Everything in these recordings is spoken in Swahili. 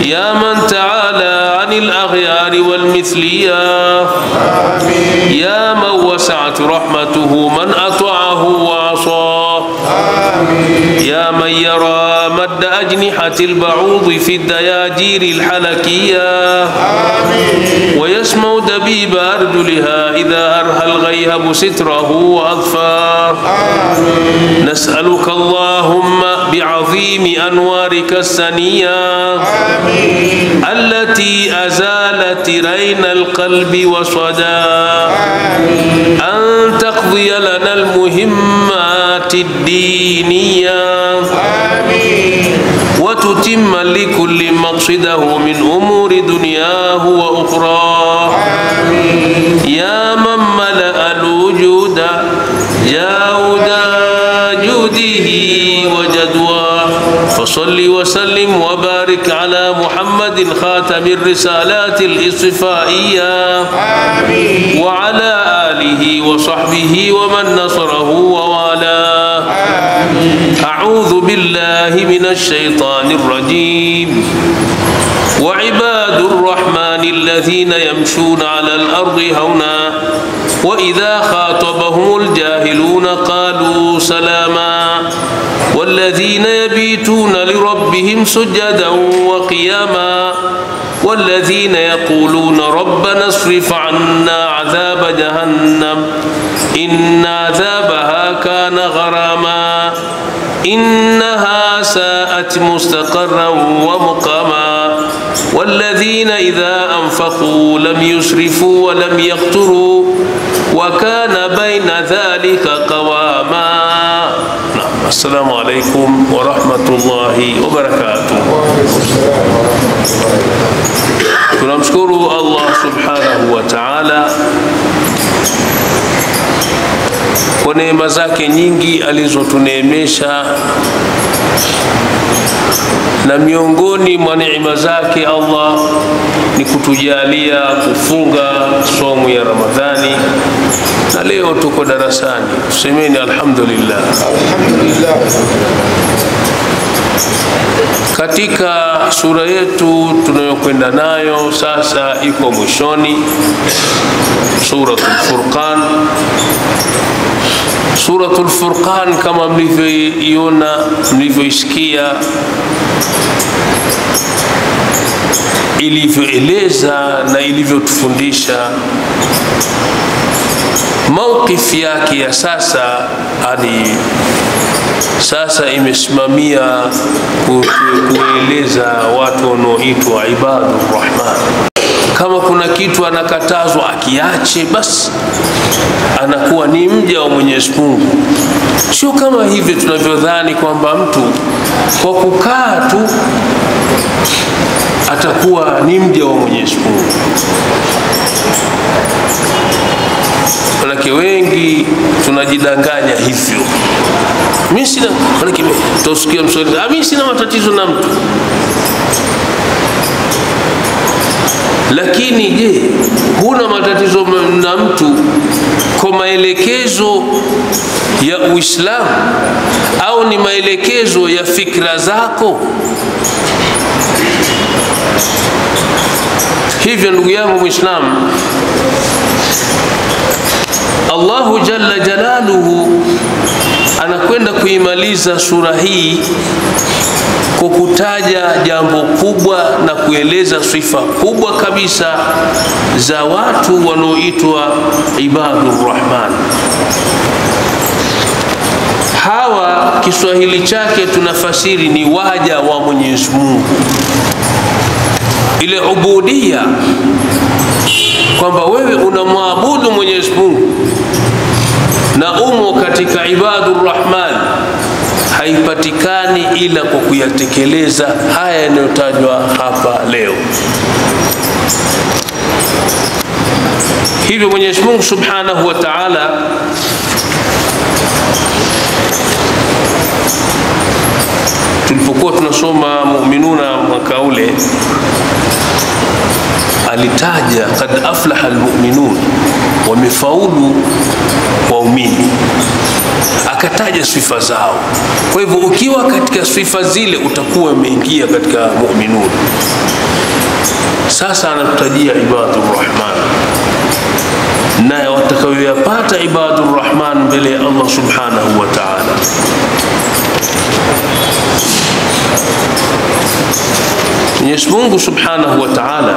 يا من تعالى عن الأغيار والمثلية يا من وسعت رحمته من أطاعه وعصاه يا من يرى مد أجنحة البعوض في الدياجير الحلكية ويسمع دبيب أرجلها إذا أرهى الغيهب ستره وأظفار نسألك اللهم بعظيم أنوارك السنية التي أزالت رين القلب وصدى أن تقضي لنا المهمات الدينية وتتم لكل مقصده من أمور دنياه وأخرى يا من ملأ الوجود جاود جوده وجدواه فصل وسلم وبارك على محمد خاتم الرسالات الإصفائية وعلى آله وصحبه ومن نصره ووالاه أعوذ بالله من الشيطان الرجيم وعباد الرحمن الذين يمشون على الأرض هونا وإذا خاطبهم الجاهلون قالوا سلاما والذين يبيتون لربهم سجدا وقياما والذين يقولون ربنا اصرف عنا عذاب جهنم إن عذابها كان غراما إنها ساءت مستقرا ومقاما والذين إذا أنفقوا لم يسرفوا ولم يقتروا وكان بين ذلك قواما. السلام عليكم ورحمة الله وبركاته. tunamshukuru Allah subhanahu wa ta'ala kwa neema zake nyingi alizotuneemesha, na miongoni mwa neema zake Allah ni kutujalia kufunga somo ya Ramadhani, na leo tuko darasani. Tusemeni alhamdulillah. Alhamdulillah. Katika sura yetu tunayokwenda nayo sasa iko mwishoni, suratul Furqan. Suratul Furqan kama mlivyoiona, mlivyoisikia, ilivyoeleza na ilivyotufundisha mawqif yake ya sasa, hadi sasa imesimamia kueleza watu wanaoitwa ibadur rahman. Kama kuna kitu anakatazwa akiache, basi anakuwa ni mja wa Mwenyezi Mungu. Sio kama hivi tunavyodhani kwamba mtu kwa kukaa tu atakuwa ni mja wa Mwenyezi Mungu. Wanake wengi tunajidanganya hivyo. Mimi sina, wanake tusikia mswali, mimi sina matatizo na mtu. Lakini je, huna matatizo na mtu kwa maelekezo ya Uislamu au ni maelekezo ya fikra zako? Hivyo ndugu yangu Muislamu, Allahu jalla jalaluhu anakwenda kuimaliza sura hii kwa kutaja jambo kubwa na kueleza sifa kubwa kabisa za watu wanaoitwa ibadur rahman. Hawa Kiswahili chake tunafasiri ni waja wa Mwenyezi Mungu. Ile ubudia, kwamba wewe unamwabudu Mwenyezi Mungu na umo katika ibadur rahman, haipatikani ila kwa kuyatekeleza haya yanayotajwa hapa leo. Hivyo Mwenyezi Mungu Subhanahu wa Ta'ala tulipokuwa tunasoma Mu'minuna mwaka ule, alitaja kad aflaha almu'minun, wamefaulu waumini, akataja sifa zao. Kwa hivyo ukiwa katika sifa zile utakuwa umeingia katika mu'minun. Sasa anatutajia ibadur rahman, na watakaoyapata ibadur rahman mbele ya Allah subhanahu wa ta'ala. Mwenyezi Mungu subhanahu wa ta'ala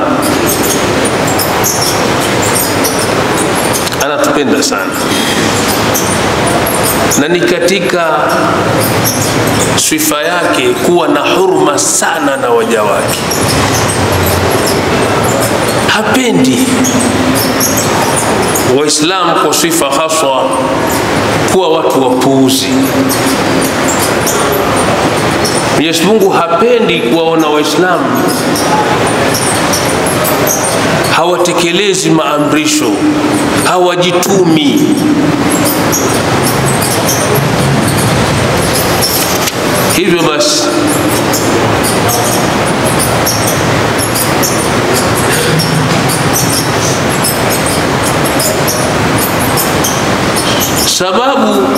anatupenda sana, na ni katika sifa yake kuwa na hurma sana na waja wake. Hapendi Waislamu kwa sifa haswa kuwa watu wapuuzi. Mwenyezi Mungu hapendi kuwaona Waislamu hawatekelezi maamrisho, hawajitumi. Hivyo basi sababu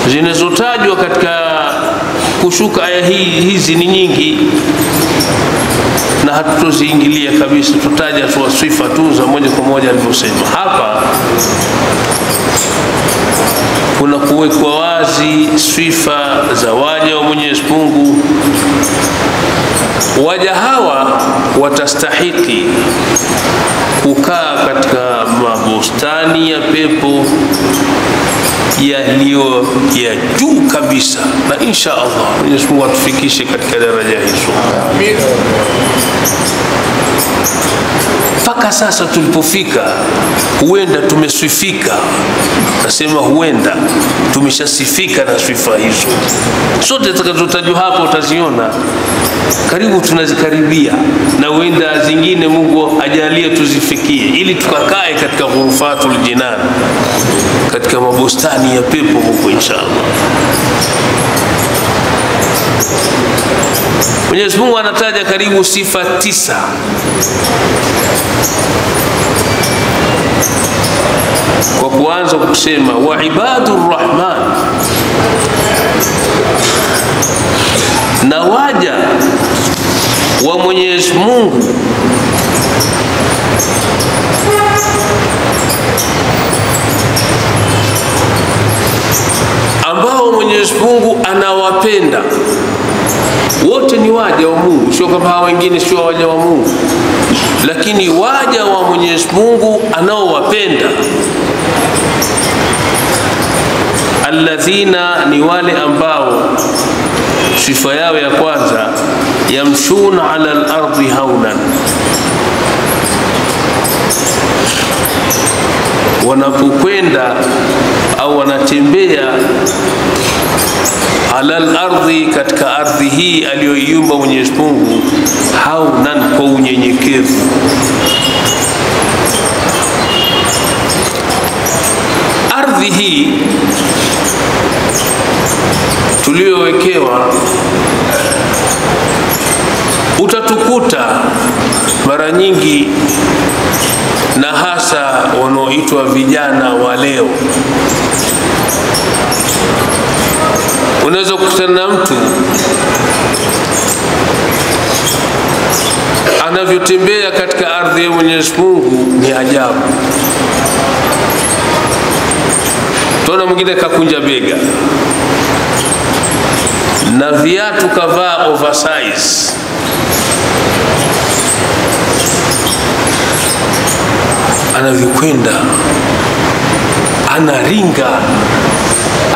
zinazotajwa katika kushuka aya hizi ni nyingi, na hatutoziingilia kabisa. Tutaja tu sifa tu za moja kwa moja alivyosema hapa. Kuna kuwekwa wazi sifa za waja wa Mwenyezi Mungu. Waja hawa watastahiki kukaa katika mabustani ya pepo yaliyo ya juu kabisa, na insha Allah Mwenyezi Mungu atufikishe katika daraja hizo. Amin. Mpaka sasa tulipofika, huenda tumesifika. Nasema huenda tumeshasifika na sifa hizo. Sote tutakazotajwa hapo utaziona karibu tunazikaribia, na huenda zingine Mungu ajalie tuzifikie, ili tukakae katika ghurufatul jinan, katika mabustani ya pepo huko inshallah. Mwenyezi Mungu anataja karibu sifa 9 kwa kuanza kusema wa ibadur rahman, na waja wa Mwenyezi Mungu ambao Mwenyezi Mungu anawapenda. Wote ni waja wa Mungu, sio kama hao wengine sio waja wa Mungu, lakini waja wa Mwenyezi Mungu anaowapenda. Alladhina, ni wale ambao sifa yao ya kwanza, yamshuna ala al-ardi haunan, wanapokwenda au wanatembea ala al-ardi, katika ardhi hii aliyoiumba Mwenyezi Mungu, haunan, kwa unyenyekevu. Ardhi hii tuliyowekewa, utatukuta mara nyingi, na hasa wanaoitwa vijana wa leo, unaweza kukutana na mtu anavyotembea katika ardhi ya Mwenyezi Mungu ni ajabu. Tuona mwingine kakunja bega na viatu kavaa oversize, anavyokwenda anaringa,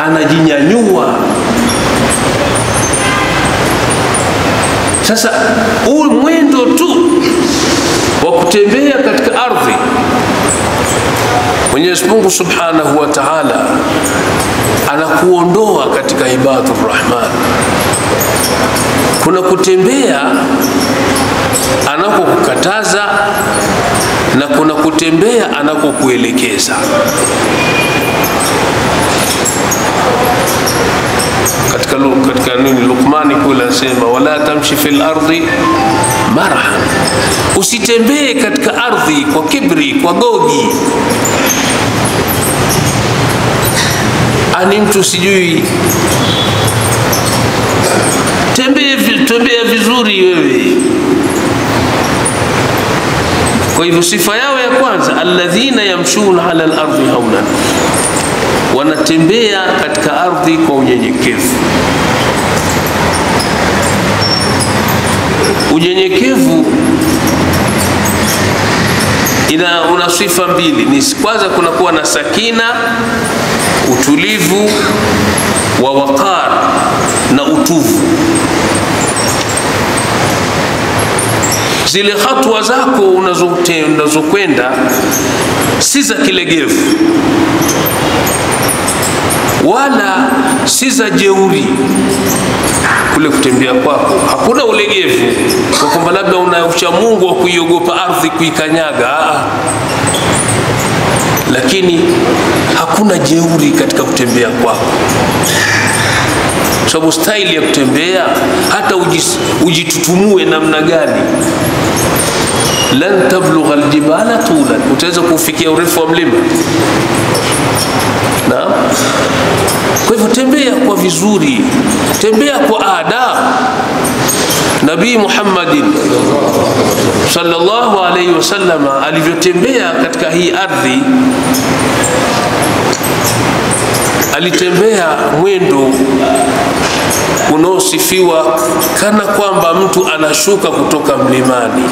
anajinyanyua. Sasa huu mwendo tu wa kutembea katika ardhi, Mwenyezi Mungu subhanahu wa ta'ala anakuondoa katika ibadur rahman. Kuna kutembea anakokukataza, na kuna kutembea anakokuelekeza. Katika nini Luqmani kule anasema wala tamshi fil ardi marahan, usitembee katika ardhi kwa kibri, kwa gogi. Ani mtu sijui, tembea vizuri wewe. Kwa hivyo sifa yao ya kwanza, alladhina yamshuna ala al-ardi hawnan, wanatembea katika ardhi kwa unyenyekevu. Unyenyekevu una sifa mbili. Ni kwanza kuna kuwa na sakina, utulivu wa waqar na utuvu. Zile hatua zako unazokwenda si za kilegevu wala si za jeuri. Kule kutembea kwako hakuna ulegevu kwa kwamba labda una ucha Mungu wa kuiogopa ardhi kuikanyaga, lakini hakuna jeuri katika kutembea kwako, sababu style ya kutembea hata ujitutumue namna gani, lan tablugha aljibala tulan, utaweza kufikia urefu wa mlima. Naam. Kwa hivyo tembea kwa vizuri, tembea kwa adab. Nabii Muhammadin sallallahu alayhi wasallam alivyotembea katika hii ardhi, alitembea mwendo unaosifiwa kana kwamba mtu anashuka kutoka mlimani.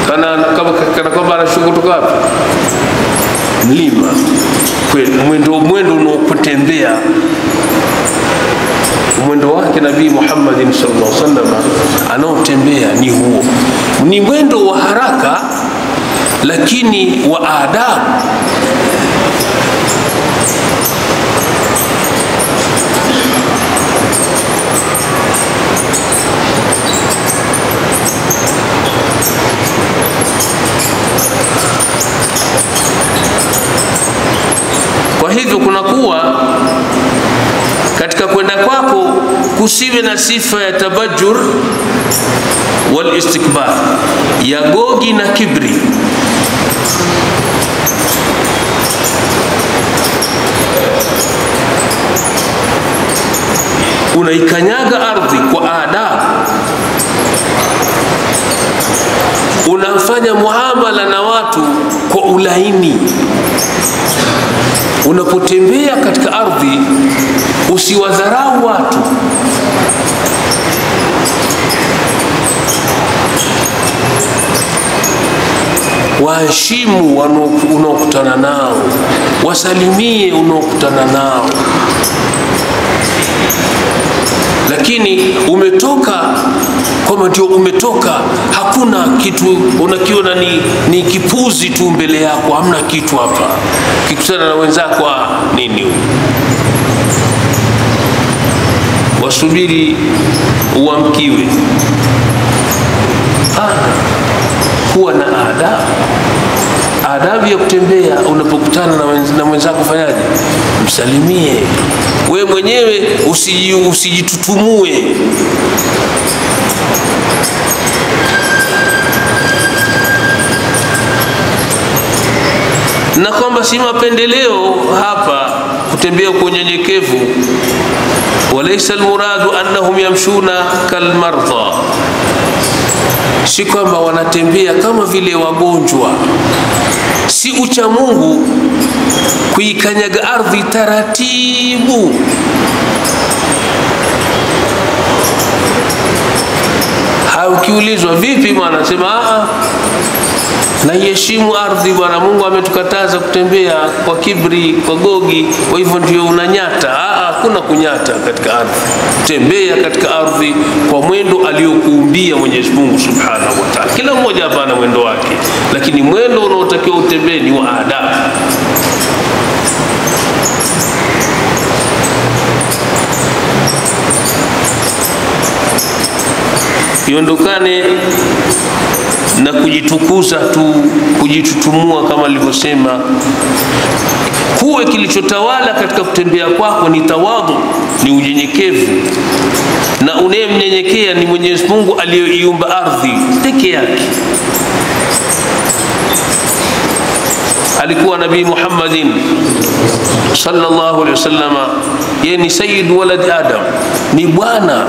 Kana kwamba anashuka kutoka wapi? Mlima. Mwendo unaotembea, mwendo wake Nabii Muhammadin sallallahu alaihi wasallam anaotembea ni huo. Ni mwendo wa haraka lakini wa adab. Kwa hivyo kunakuwa katika kwenda kwako kusiwe na sifa ya tabajjur wal istikbar, ya gogi na kibri. Unaikanyaga ardhi kwa adabu, unafanya muamala na watu kwa ulaini. Unapotembea katika ardhi usiwadharau watu, waheshimu unaokutana nao, wasalimie unaokutana nao. Lakini umetoka kama ndio umetoka, hakuna kitu unakiona, ni kipuzi tu mbele yako, hamna kitu hapa. Kikutana na wenzako nini huyu, wasubiri uamkiwe. Kuwa na adabu ya kutembea. Unapokutana na mwenzako fanyaje? Msalimie. We mwenyewe usijitutumue. Na kwamba si mapendeleo hapa kutembea kwa unyenyekevu. Walaysa almuradu annahum yamshuna kalmardha, si kwamba wanatembea kama vile wagonjwa. Si ucha Mungu kuikanyaga ardhi taratibu. Ukiulizwa vipi, maana sema naiheshimu ardhi, Bwana Mungu ametukataza kutembea kwa kibri, kwa gogi, kwa hivyo ndio unanyata. Hakuna kunyata katika ardhi. Tembea katika ardhi kwa mwendo aliokuumbia Mwenyezi Mungu Subhanahu wa Ta'ala. Kila mmoja hapa ana mwendo wake, lakini mwendo unaotakiwa utembee ni wa adabu. Iondokane na kujitukuza tu, kujitutumua kama alivyosema. Kuwe kilichotawala katika kutembea kwako ni tawadhu, ni unyenyekevu. Na unayemnyenyekea ni Mwenyezi Mungu aliyeiumba ardhi peke yake. Alikuwa Nabii Muhammadin sallallahu alaihi wasallam, yeye ni sayyid walad Adam, ni bwana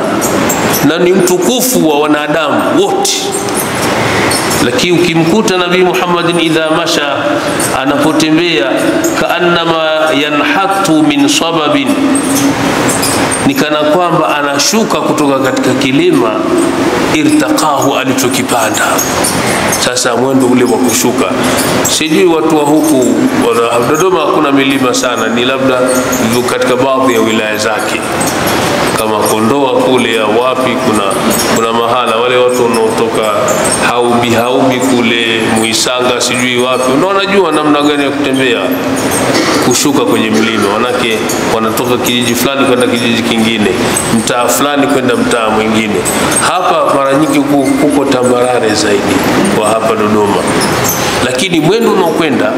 na ni mtukufu wa wanadamu wote. Lakini ukimkuta Nabii Muhammadin idha masha, anapotembea, kaannama yanhatu min sababin, ni kana kwamba anashuka kutoka katika kilima irtaqahu, alichokipanda. Sasa mwendo ule wa kushuka, sijui watu wa huku Dodoma hakuna milima sana, ni labda katika baadhi ya wilaya zake kama Kondoa kule au wapi, kuna mahala wale watu wanaotoka haubi kule Muisanga sijui wapi, ndio wanajua namna gani ya kutembea kushuka kwenye mlima. Manake wanatoka kijiji fulani kwenda kijiji kingine, mtaa fulani kwenda mtaa mwingine. Hapa mara nyingi kuko tambarare zaidi kwa hapa Dodoma, lakini mwendo unaokwenda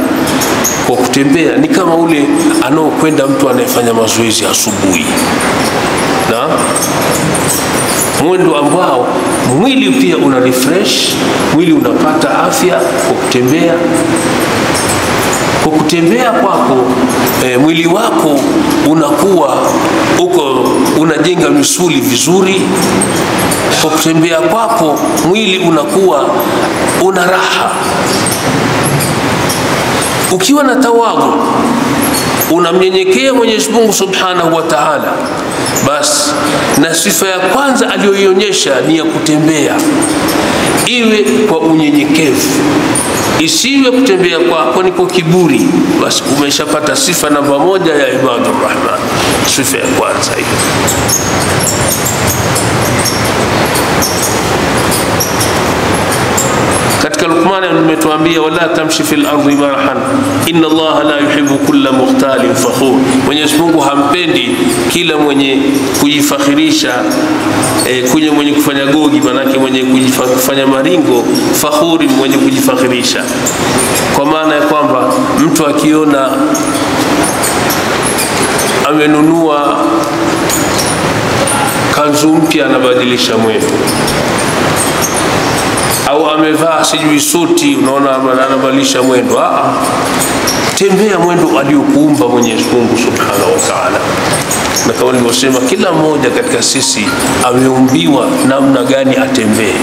kwa kutembea ni kama ule anaokwenda mtu anayefanya mazoezi asubuhi, na mwendo ambao mwili pia una refresh, mwili unapata afya kwa kutembea. Kwa kutembea kwako mwili wako unakuwa unajenga misuli vizuri. Kwa kutembea kwako mwili unakuwa una raha. Ukiwa na tawadhu, unamnyenyekea Mwenyezi Mungu Subhanahu wa Ta'ala, basi na sifa ya kwanza aliyoionyesha ni ya kutembea iwe kwa unyenyekevu, isiwe kutembea kwako ni kwa kiburi. Basi umeshapata sifa namba moja ya ibadur rahman, sifa ya kwanza hiyo. Katika Luqman ametuambia wala tamshi fil ardi marahan inna Allah la yuhibbu kulla mukhtalin fakhur. Mwenyezi Mungu hampendi kila mwenye kujifakhirisha, mwenye kufanya gogi, manake mwenye kufanya maringo, fakhuri mwenye kujifakhirisha. Kwa maana ya kwamba mtu akiona amenunua kanzu mpya anabadilisha mwendo, au amevaa sijui suti, unaona anabadilisha mwendo. Tembea mwendo aliokuumba Mwenyezi Mungu Subhanahu wa Ta'ala. Na kama nilivyosema, kila mmoja katika sisi ameumbiwa namna gani atembee.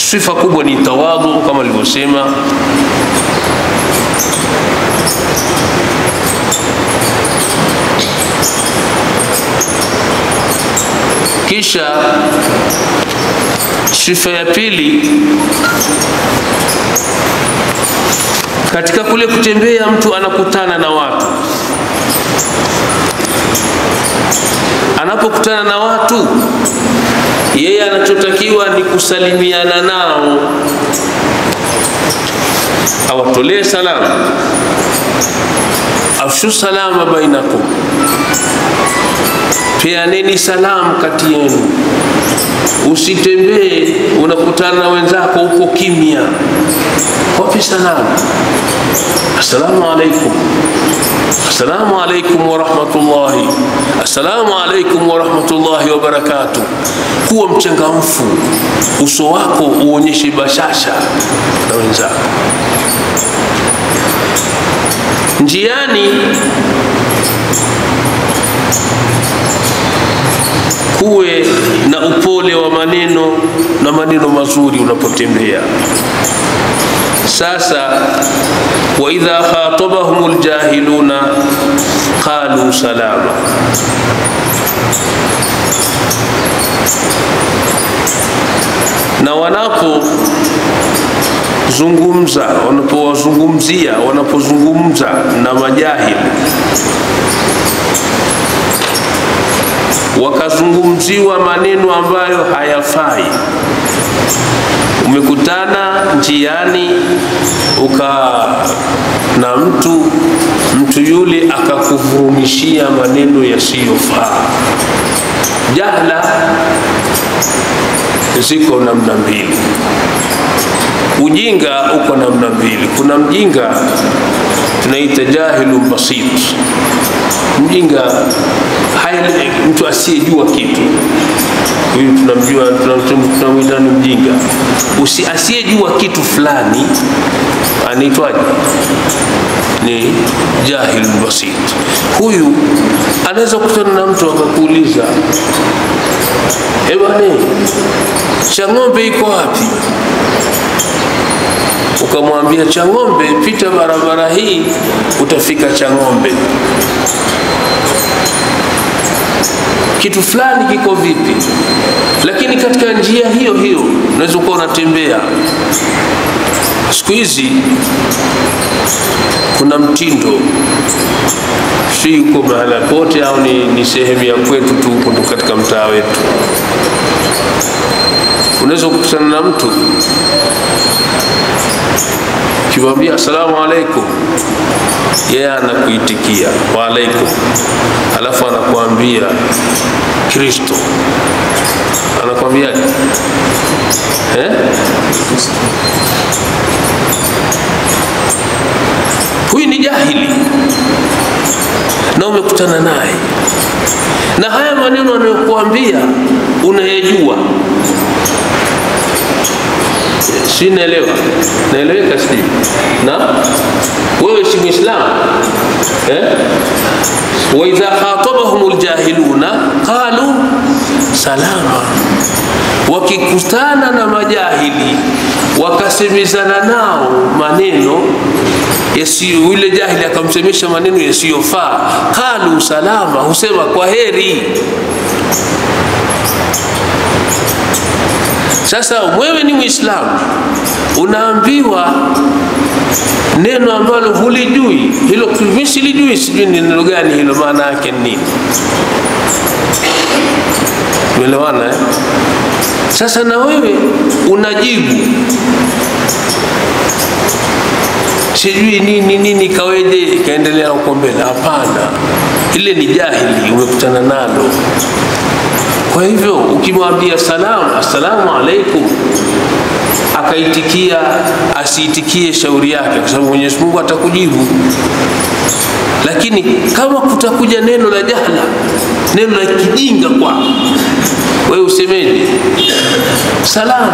Sifa kubwa ni tawadhu kama nilivyosema. Kisha sifa ya pili, katika kule kutembea mtu anakutana na watu. Anapokutana na watu, yeye anachotakiwa ni kusalimiana nao, awatolee salamu. Afshu salama bainakum, peaneni salamu kati yenu. Usitembee unakutana na wenzako huko kimya, wapi salamu? Assalamu alaikum, assalamu alaikum wa rahmatullahi, assalamu alaikum wa rahmatullahi wa barakatuh. Kuwa mchangamfu, uso wako uonyeshe bashasha na wenzako. Njiani kuwe na upole wa maneno na maneno mazuri unapotembea. Sasa wa idha khatabahumul jahiluna qalu salama, na wanapozungumza na majahili, wakazungumziwa maneno ambayo hayafai. Umekutana njiani na mtu yule akakuvurumishia maneno yasiyofaa. Jahla ziko namna mbili, ujinga uko namna mbili. Kuna mjinga tunaita jahilu basit, mjinga mtu asiyejua kitu. Huyu tunamwita ni mjinga. Asiyejua kitu fulani anaitwaje? ni jahil basit. Huyu anaweza kukutana na mtu akakuuliza, bwana, Chang'ombe iko wapi? Ukamwambia Chang'ombe, pita barabara hii utafika Chang'ombe. Kitu fulani kiko vipi? Lakini katika njia hiyo hiyo unaweza kuwa unatembea. Siku hizi kuna mtindo, si uko mahala pote au ni sehemu ya kwetu tu katika mtaa wetu. Unaweza kukutana na mtu kimwambia asalamu alaykum, yeye anakuitikia wa alaykum, alafu anakuambia Kristo. Anakuambia huyu ni jahili na umekutana naye, na haya maneno anayokuambia unayajua. Si naeleweka si? Na wewe si Muislamu, wa idha khatabahumul jahiluna qalu salama. Wakikutana na majahili wakasemezana nao maneno yasiyo, yule jahili akamsemesha maneno yasiyofaa, qalu salama, husema kwa heri. Sasa wewe ni Muislamu, unaambiwa neno ambalo hulijui, hilo mimi silijui, sijui ni neno gani hilo, maana yake nini? Umeelewana? Sasa na wewe unajibu sijui nini kaweje, kaendelea huko mbele. Hapana, ile ni jahili umekutana nalo. Kwa hivyo ukimwambia assalamu alaykum, akaitikia, asiitikie shauri yake, kwa sababu Mwenyezi Mungu atakujibu. Lakini kama kutakuja neno la jahla, neno la kijinga kwa wewe, usemeje? Salamu,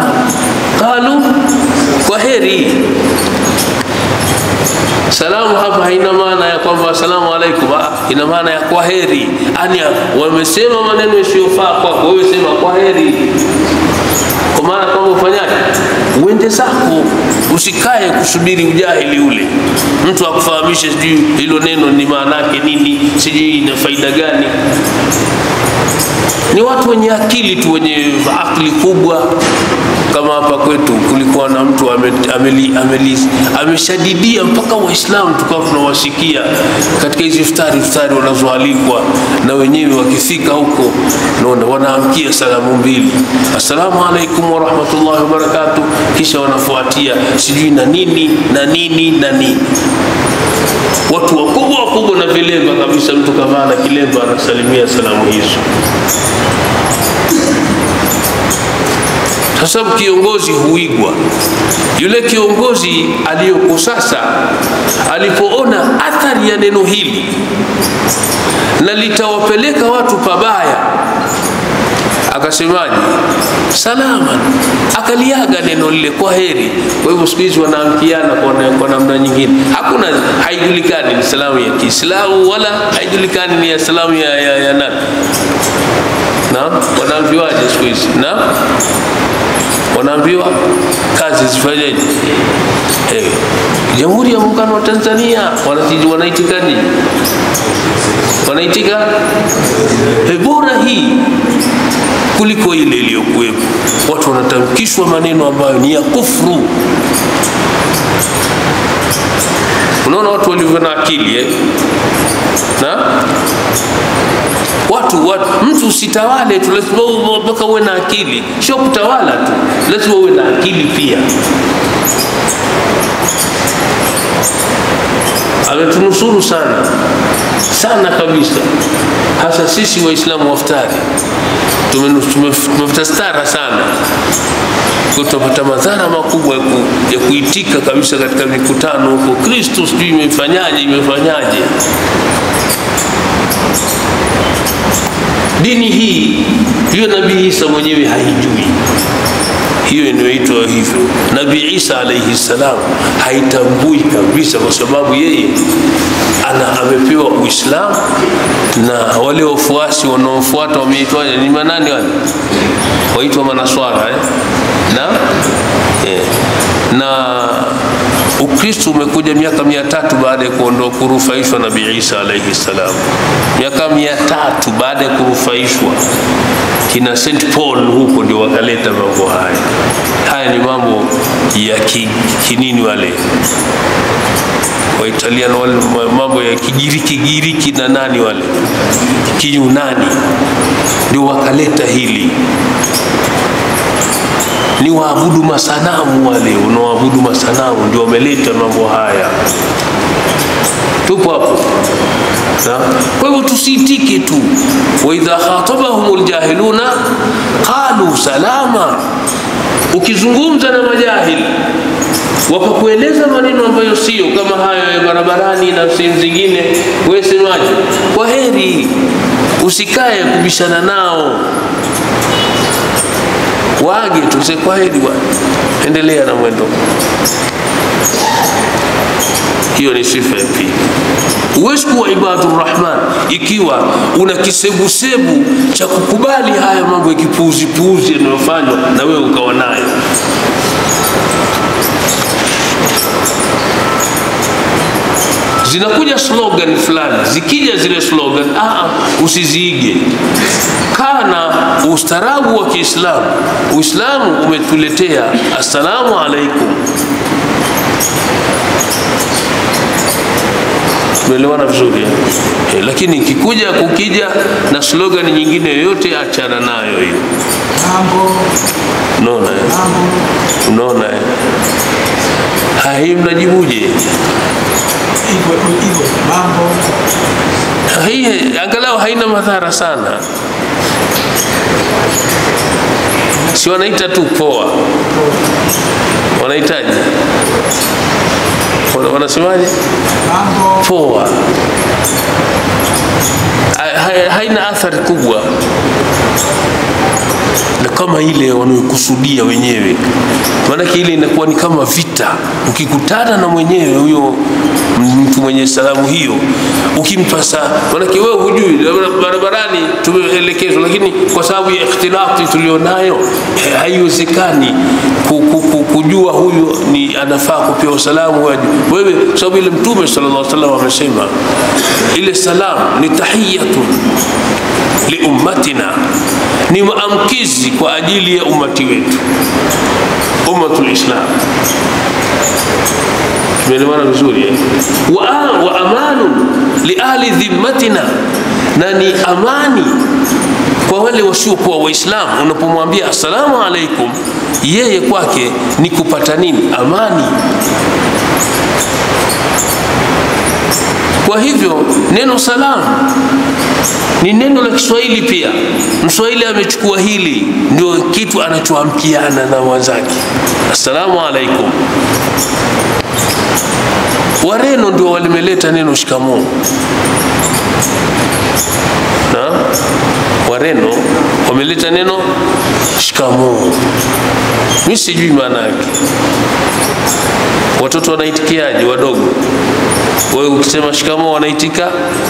qalu, kwa heri. Salamu hapa haina maana ya kwamba asalamu alaykum, ina maana ya kwa heri. Ani wamesema maneno yasiyofaa kwako, wewe sema kwa heri. Kwa maana kama ufanyaje, uende zako, usikae kusubiri ujahili ule mtu akufahamishe sijui hilo neno ni maana yake nini, sijui ina faida gani. Ni watu wenye akili tu, wenye akili kubwa. Kama hapa kwetu kulikuwa na mtu ameshadidia mpaka Waislamu tukawa tunawasikia katika hizo iftari wanazoalikwa, na wenyewe wakifika huko naona wanaamkia salamu mbili, assalamu alaykum wa rahmatullahi wa barakatuh, kisha wanafuatia sijui na nini na nini na nini. Watu wakubwa na vilemba kabisa, mtu kavaa na kilemba anasalimia salamu hizo. Sasa kiongozi huigwa. Yule kiongozi aliyoko sasa alipoona athari ya neno hili na litawapeleka watu pabaya, akasemaje? Salama, akaliaga neno lile kwa heri. Kwa hivyo siku hizi wanaamkiana kwa namna nyingine. Hakuna, haijulikani ni salamu ya Kiislamu wala haijulikani ni ya salamu ya nani. Na wanaambiwaje siku hizi? Na wanaambiwa kazi zifanyeje? Jamhuri ya Muungano wa Tanzania wanaitika nini? Wanaitika bora hii kuliko ile iliyokuwepo. Watu wanatamkishwa maneno ambayo ni ya kufuru. Unaona watu walivyo na akili na mtu usitawale tu, lazima mpaka uwe na akili. Sio kutawala tu, lazima uwe na akili pia. Ametunusuru sana kabisa, hasa sisi Waislamu waftari. Tumefutastara sana, kutopata madhara makubwa ya kuitika kabisa katika mikutano huko, Kristo sijui imefanyaje. Dini hii hiyo Nabii Isa mwenyewe haijui. hiyo inaitwa hivyo. Nabii Isa alayhi salam haitambui kabisa, kwa sababu yeye amepewa Uislamu, na wale wafuasi wanaofuata wameitwa ni manani wale? Waitwa manaswara na Ukristo umekuja miaka 300 baada ya kurufaishwa Nabii Isa alayhi salam. Miaka 300 baada ya kurufaishwa, kina St. Paul huko ndio wakaleta mambo haya. Haya ni mambo ya kinini wale wa Italiano, wale mambo ya Kigiriki na nani wale Kiyunani ndio wakaleta hili. Ni waabudu masanamu wale, unaoabudu masanamu ndio wameleta mambo haya. Tupo hapo. Kwa hivyo tusitike tu. Wa idha khatabahumul jahiluna qalu salama. Ukizungumza na majahili wakakueleza maneno ambayo sio kama hayo ya barabarani na sehemu zingine, wewe semaje? Kwa heri, usikae kubishana nao. Waage tu, kwa heri bwana, endelea na mwendo. Hiyo ni sifa ya pili. Uwezi kuwa ibadur rahman ikiwa una kisebusebu cha kukubali haya mambo ya kipuuzi yanayofanywa na wewe ukawa nayo. Zinakuja slogan fulani, zikija zile slogan usiziige. Kana ustarabu wa Kiislamu. Uislamu umetuletea assalamu alaikum. Tumeelewana vizuri lakini kukija na slogan nyingine yoyote, achana nayo hiyo. Unaona hai mnajibuje? Hii angalau haina madhara sana. Si wanaita tu poa. Wanahitaji wanasemaje? Poa. Haina athari kubwa na kama ile wanayokusudia wenyewe. Maana ile inakuwa ni kama vita. Ukikutana na mwenyewe huyo mtu mwenye salamu hiyo, ukimpasa, maana wewe hujui barabarani tumeelekezwa, lakini kwa sababu ya ikhtilati tulionayo haiwezekani kujua huyu ni anafaa kupewa salamu wewe, sababu ile Mtume sallallahu alaihi wasallam amesema ile salamu ni tahiyatu li ummatina, ni maamkizi kwa ajili ya umati wetu, ummatul Islam. Tumeelewana vizuri wa amanu li ahli dhimmatina, na ni amani kwa wale wasiokuwa Waislamu. Unapomwambia assalamu alaikum, yeye kwake ni kupata nini? Amani. Kwa hivyo neno salamu ni neno la Kiswahili pia. Mswahili amechukua hili ndio kitu anachoamkiana na wenzake, assalamu alaikum. Wareno ndio walimeleta neno shikamoo. Wareno wameleta neno shikamoo. Mimi sijui maana yake. Watoto wanaitikiaje wadogo? Wewe ukisema shikamoo wanaitika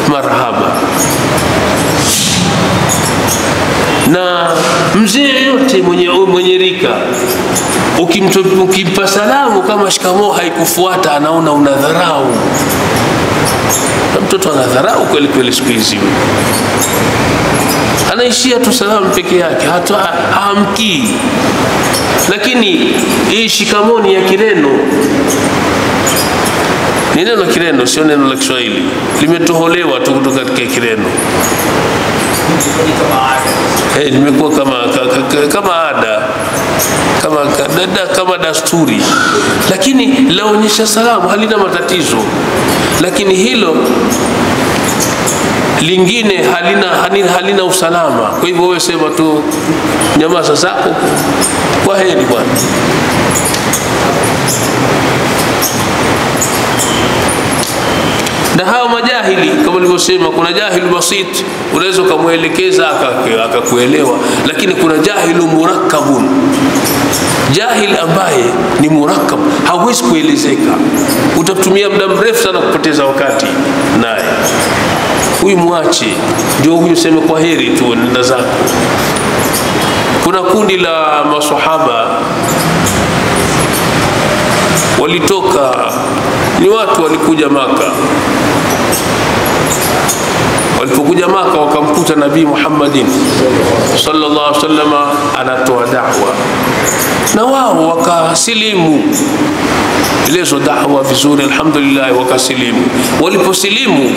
marhaba. Na mzee yote mwenye rika ukimpa salamu kama shikamoo haikufuata, anaona unadharau. Na mtoto anadharau kweli kweli siku hizi. Anaishia tu salamu peke yake, hata haamki. Lakini hii shikamoo ni ya Kireno. Ni neno la Kireno, sio neno la Kiswahili. Limetoholewa tu kutoka katika Kireno. Limekuwa kama ada, kama dasturi, lakini laonyesha salamu, halina matatizo. Lakini hilo lingine halina usalama. Kwa hivyo wewe sema tu nyamaza zako, kwa heri bwana. Na hao majahili kama nilivyosema, kuna jahili basit, unaweza kumuelekeza akakuelewa, lakini kuna jahilu murakkabun, jahil ambaye ni murakkab, hawezi kuelezeka, utatumia muda mrefu sana kupoteza wakati naye. Huyu mwache, ndio huyu sema kwa heri tu, nenda zako. Kuna kundi la maswahaba walitoka, ni watu walikuja Maka. Walipokuja Maka wakamkuta Nabii Muhammadin sallallahu alaihi wasallam anatoa da'wa, na wao wakasilimu ilezo da'wa vizuri, alhamdulillah, wakasilimu. Waliposilimu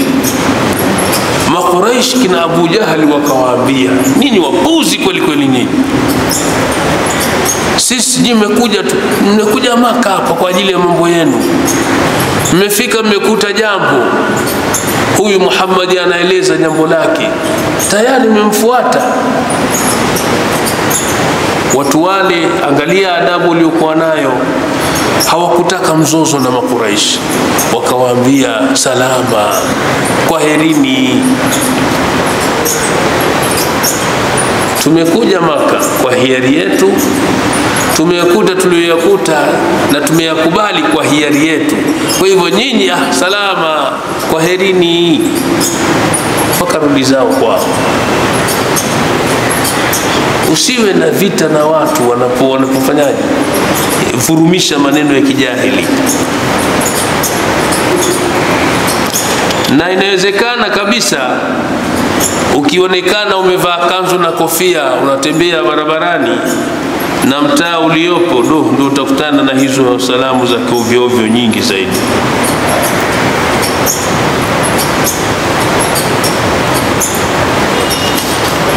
Makuraish kina Abu Jahali wakawaambia, nini wapuzi kweli kweli nyinyi, sisi mmekuja Maka hapa kwa ajili ya mambo yenu, mmefika mmekuta jambo, huyu Muhammad anaeleza jambo lake, tayari mmemfuata. Watu wale, angalia adabu waliokuwa nayo, hawakutaka mzozo na Makuraish, wakawaambia salama, kwaherini, tumekuja Maka kwa hiari yetu, tumekuta tuliyokuta na tumeyakubali kwa hiari yetu, kwa hivyo nyinyi salama, kwaherini. Wakarudi zao kwao. Usiwe na vita na watu wanapofanyaje, furumisha maneno ya kijahili. Na inawezekana kabisa ukionekana umevaa kanzu na kofia unatembea barabarani na mtaa uliopo, ndio utakutana na hizo salamu za ovyo ovyo nyingi zaidi.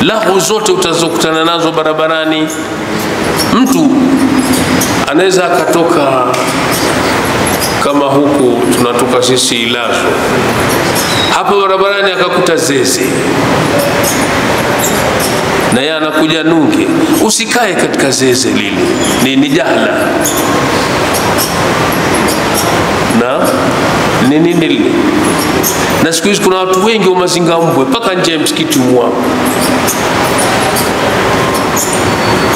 Lahu zote utazokutana nazo barabarani. Mtu anaweza akatoka kama huku tunatoka sisi Ilazo, hapa barabarani akakuta zeze, na yeye anakuja Nunge. Usikae katika zeze lile, ni jahla. Na nini, na siku hizi kuna watu wengi wa mazinga mbwe mpaka nje ya msikiti mwao.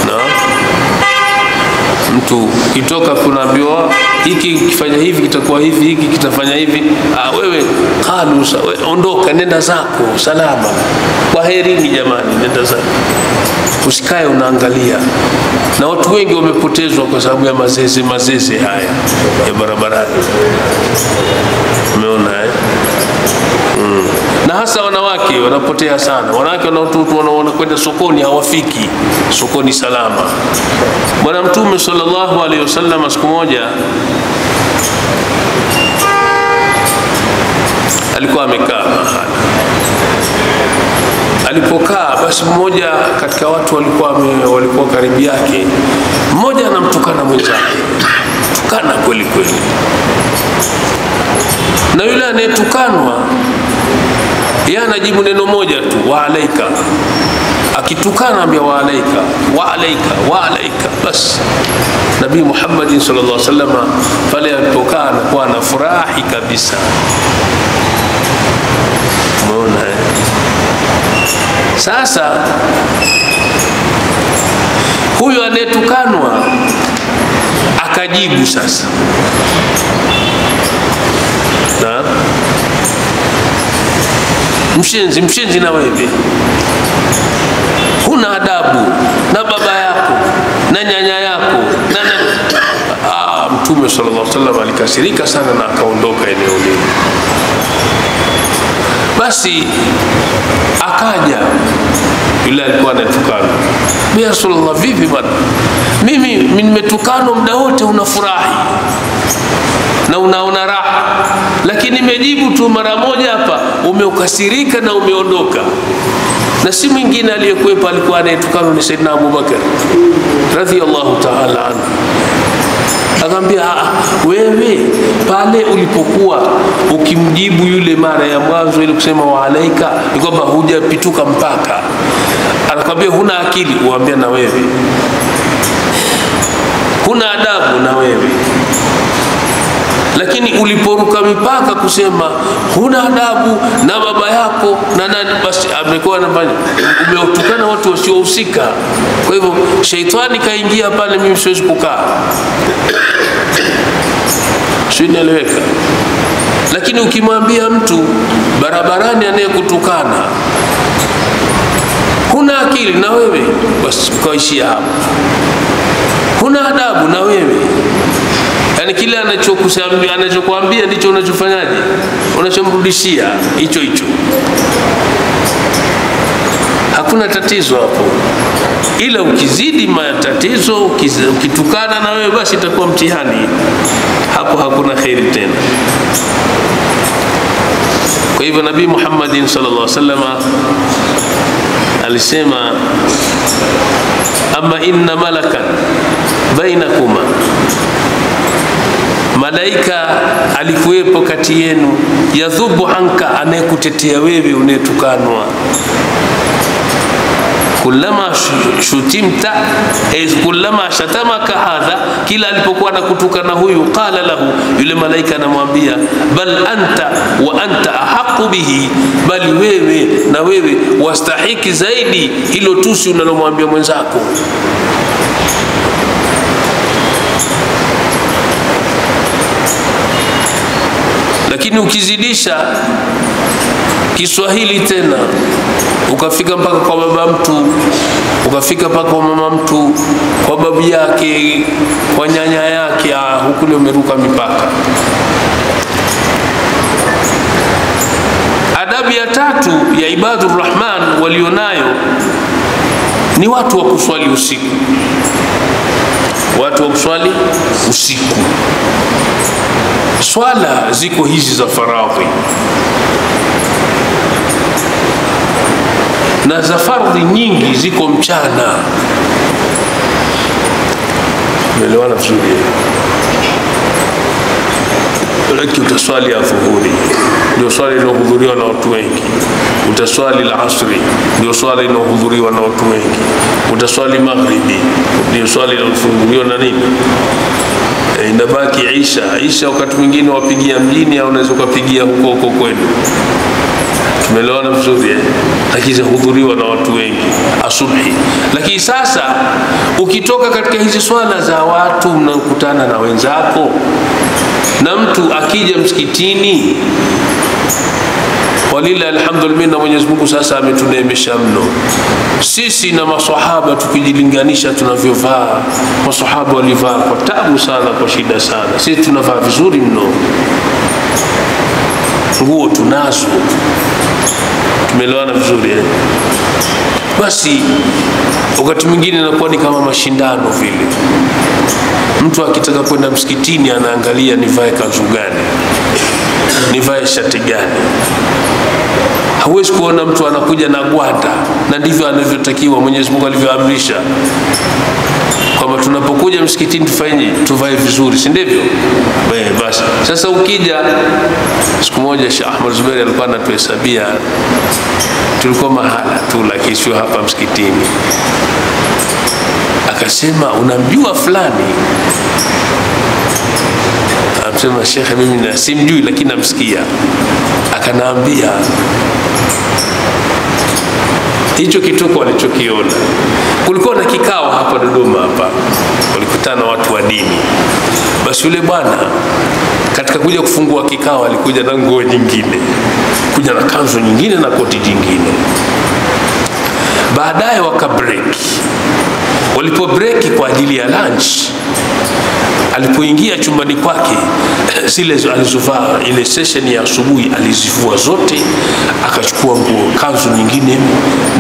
Na mtu kitoka kunaambiwa hiki kifanya hivi kitakuwa hivi, hiki kitafanya hivi, wewe khalusa, ondoka, nenda zako salama, kwaherini jamani, nenda zako. Usikae unaangalia. Na watu wengi wamepotezwa kwa sababu ya mazeze haya ya barabarani. Umeona Na hasa wanawake wanapotea sana. Wanawake wanakwenda sokoni, hawafiki sokoni salama. Bwana Mtume sallallahu alaihi wasallam siku moja alikuwa amekaa mahali. Alipokaa basi mmoja katika watu walikuwa karibu yake, mmoja anamtukana mwenzake, tukana kweli kweli. Na yule anayetukanwa yeye anajibu neno moja tu, wa alaika. Akitukana ambia wa alaika, wa alaika, wa alaika, basi. Nabii Muhammad sallallahu alaihi wasallam pale alipokaa anakuwa anafurahi kabisa. Umeona Sasa huyu anayetukanwa akajibu sasa, na mshenzi na wewe, huna adabu na baba yako na nyanya yako Mtume sallallahu alaihi wasallam alikasirika sana na akaondoka eneo lile. Basi akaja yule alikuwa anatukana, "Ya Rasulullah, vipi bwana? Mimi nimetukana muda wote unafurahi na unaona raha, lakini nimejibu tu mara moja hapa umeukasirika na umeondoka." Na si mwingine aliyekuwepo alikuwa anayetukana ni Saidina Abu Bakar radhiyallahu ta'ala anhu. Akamwambia wewe pale ulipokuwa ukimjibu yule mara ya mwanzo ile kusema wa alaika, ni kwamba hujapituka mpaka. Anakwambia huna akili, uambia na wewe huna adabu na wewe. Lakini uliporuka mipaka kusema huna adabu na baba yako na nani, basi amekuwa anafanya umetukana watu wasiohusika. Kwa hivyo shaitani kaingia pale, mimi siwezi kukaa. Sinaeleweka. Lakini ukimwambia mtu barabarani anayekutukana huna akili na wewe, basi kaishia hapo. Huna adabu na wewe, yani kile anachokuambia ndicho unachofanyaje, unachomrudishia hicho hicho. Hakuna tatizo hapo, ila ukizidi matatizo, ukitukana na wewe, basi itakuwa mtihani. Hapo hakuna khairi tena. Kwa hivyo Nabii Muhammadin sallallahu alaihi wasallam alisema, amma inna malakan bainakuma, malaika alikuwepo kati yenu, yadhubu anka, anayekutetea wewe unetukanwa. Kullama shutimta kullama shatamaka hadha, kila alipokuwa anakutukana huyu, qala lahu, yule malaika anamwambia, bal anta wa anta ahqqu bihi, bali wewe na wewe wastahiki zaidi hilo tusi unalomwambia mwenzako. Lakini ukizidisha Kiswahili tena, ukafika mpaka kwa baba mtu, ukafika mpaka kwa mama mtu, kwa babu yake, kwa nyanya yake, huku umeruka mipaka. Adabu ya tatu ya ibadur rahman walionayo ni watu wa kuswali usiku. Watu wa kuswali usiku. Swala ziko hizi za faradhi na za fardhi nyingi ziko mchana. Umeelewana vizuri? Lakini utaswali adhuhuri, ndio swali linalohudhuriwa na watu wengi. Utaswali al-asri, ndio swali linalohudhuriwa na watu wengi. Utaswali maghribi, ndio swali linalohudhuriwa na nini? Inabaki Isha wakati mwingine wapigia mjini, au unaweza kupigia huko kwenu. Tumeelewana vizuri? Lakini hudhuriwa na watu wengi asubuhi. Lakini sasa ukitoka katika hizi swala za watu, mnakutana na wenzako, na mtu akija msikitini, walila alhamdulillah, na Mwenyezi Mungu sasa ametuneemesha mno. Sisi na maswahaba tukijilinganisha tunavyovaa, maswahaba walivaa kwa tabu sana, kwa shida sana. Sisi tunavaa vizuri mno, nguo tunazo. Tumeelewana vizuri? Basi wakati mwingine inakuwa ni kama mashindano vile. Mtu akitaka kwenda msikitini anaangalia nivae kanzu gani, nivae shati gani. Hauwezi kuona mtu anakuja na gwanda, na ndivyo anavyotakiwa Mwenyezi Mungu alivyoamrisha kwamba tunapokuja msikitini tuvae vizuri, si ndivyo? Basi sasa ukija, siku moja Sheikh Ahmad Zubairi alikuwa anatuhesabia, tulikuwa mahala tu lakini sio hapa msikitini. Akasema, unamjua fulani? Amsema, Sheikh mimi simjui lakini namsikia. Akanaambia hicho kituko alichokiona. Kulikuwa na kikao hapa Dodoma hapa, walikutana watu wa dini. Basi yule bwana katika kuja kufungua kikao alikuja na nguo nyingine, kuja na kanzu nyingine na koti jingine. Baadaye wakabreak. Walipo break kwa ajili ya lunch, alipoingia chumbani kwake, zile alizovaa ile session ya asubuhi alizivua zote, akachukua nguo, kanzu nyingine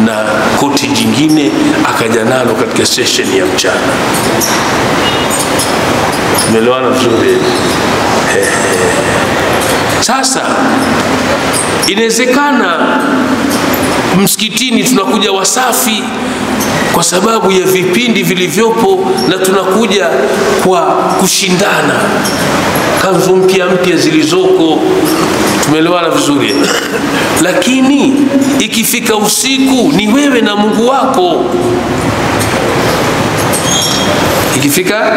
na koti jingine, akaja nalo katika session ya mchana. Umeelewana vizuri? Sasa inawezekana msikitini tunakuja wasafi, kwa sababu ya vipindi vilivyopo, na tunakuja kwa kushindana kanzu mpya zilizoko. Tumeelewana vizuri? Lakini ikifika usiku ni wewe na Mungu wako. Ikifika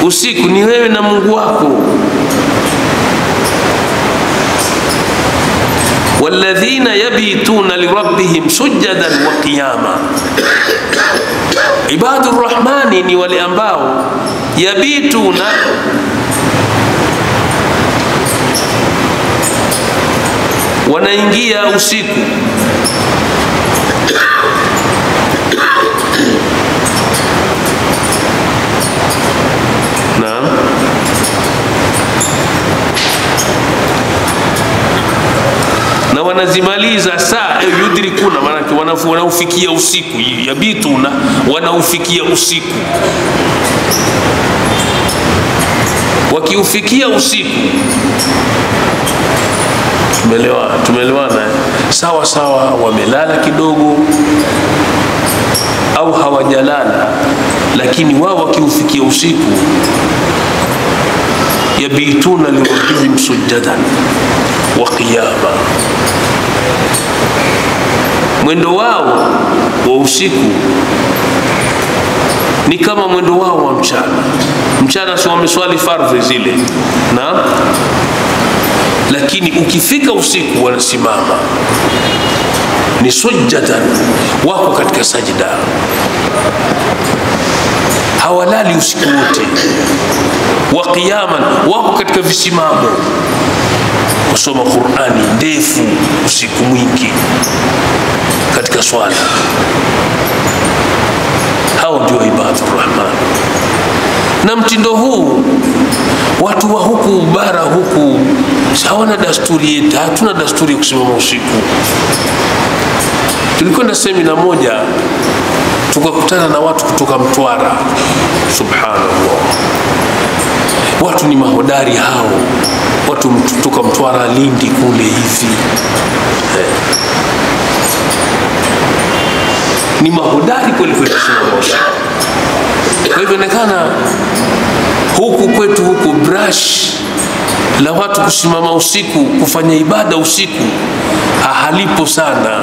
usiku ni wewe na Mungu wako. walladhina yabituna lirabbihim sujadan wa qiyama. Ibadur rahmani ni wale ambao yabituna, wanaingia usiku, naam, na wanazimaliza saa yudrikuna, maana wanaufikia usiku. Yabituna, wanaufikia usiku. Wakiufikia usiku, tumeelewana sawa sawa, wamelala kidogo au hawajalala, lakini wao wakiufikia usiku, yabituna lirabbihim sujadan wa qiyama. Mwendo wao wa usiku ni kama mwendo wao wa mchana. Mchana sio wameswali fardhi zile, naam, lakini ukifika usiku wanasimama, ni sujadan, wako katika sajida, hawalali usiku wote. Wa qiyaman, wako katika visimamo, kusoma Qur'ani ndefu usiku mwingi katika swala. Hao ndio ibadur rahman. Na mtindo huu watu wa huku bara huku hawana dasturi yetu. Hatuna dasturi ya kusimama usiku. Tulikwenda semina moja, tukakutana na watu kutoka Mtwara. Subhanallah, watu ni mahodari hao, watu kutoka Mtwara, Lindi kule hivi, ni mahodari kweli kweli kusimama usiku. Kwa hivyo inaonekana huku kwetu huku brush la watu kusimama usiku kufanya ibada usiku halipo sana.